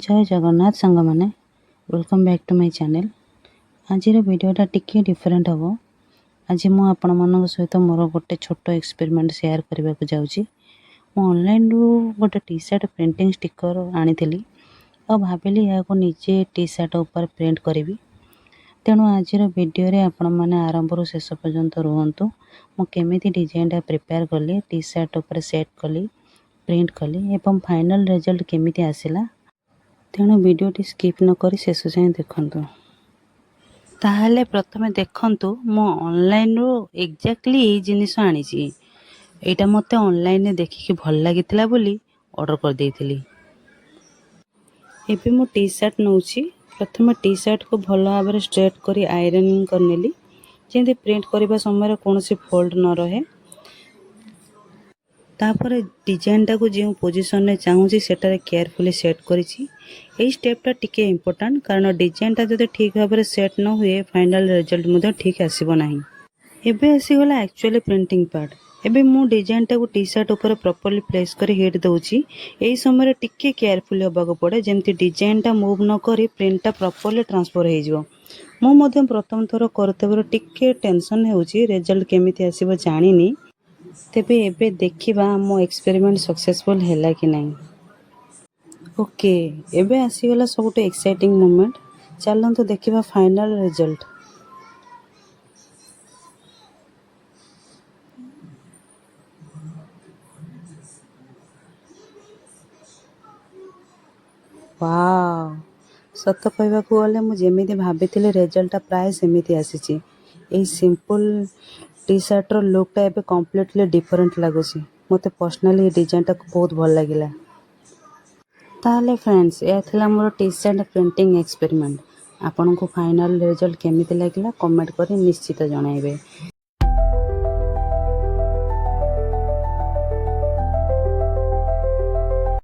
जय जगन्नाथ सांग मैंने welcome back to my channel. आज वीडियोटा टिके डिफरेंट हम। आज मु आपण मान सहित मोर गोटे छोट एक्सपेरिमेंट शेयर करने को जाऊँगी। ऑनलाइन रु गोटे टी शर्ट प्रिंटिंग स्टिकर आनी और भाविली या निजे टी शर्ट ऊपर प्रिंट करी। तेणु आज वीडियो आपण मैंने आरंभ रू शेष पर्यंत रुहतु। मुझे डिजाइनटा प्रिपेयर कली, टी शर्ट ऊपर सेट कली, प्रिंट कली एवं फाइनल रिजल्ट केमिति आसिला। तेणु वीडियोटी स्किप न करी शेष जाए देखंतु। ताहले प्रथमे देखंतु मो ऑनलाइन रो एग्जैक्टली ए जिनिस आनी छी। एटा मते ऑनलाइन ने देखि भल लागितला बोली ऑर्डर कर देइथिली। एबे मो टी शर्ट नउची। प्रथमे टी शर्ट को भल भाबरे स्ट्रेट करी आयरन करनेली जेंति प्रिंट करबा समय कोनोसी फोल्ड न रहे। तापर डिजाइनटा को जो पोजिशन में चाहूँगी सेटारे केयरफुली सेट करिछि। एई स्टेपटा टिके इम्पोर्टेंट कारण डिजाइनटा जदि ठीक भाव में सेट न हुए फाइनल रिजल्ट मुझे ठीक आसीबो नाही। एबे आसीगला एक्चुअली प्रिंटिंग पार्ट। एबे मु डिजाइनटा को टी शर्ट ऊपर प्रॉपर्ली प्लेस करी हिट दउछि। एई समय टिके केयरफुली होबाको पड़े जेमति डिजाइनटा मूव न करी प्रिंटटा प्रॉपर्ली ट्रांसफर हो जिवो। मु मध्य प्रथम थर करतेबर टिके टेंशन हेउछि रिजल्ट केमिति आसीबो जानिनी। तेबे एबे देखिबा मो एक्सपेरिमेंट सक्सेसफुल हैला कि नहीं। ओके एबे आसीगला सबुटे एक्साइटिंग मोमेंट। चलंतु देखिबा फाइनल रिजल्ट। वाव सत कहबाकू गले मु जेमिति भाबिथिले रिजल्टटा प्राय सेमिति आसीछि। एई सिंपल टी शर्ट रो लुकटा एबे कंप्लीटली डिफरेंट लागुछि। मते पर्सनली डिजाइनटा बहुत भल लागिला। ताहले फ्रेंड्स या थिला more tea shirt printing experiment. आपन को फाइनल रिजल्ट केमिति लागिला कमेंट करी निश्चित जणाइबे।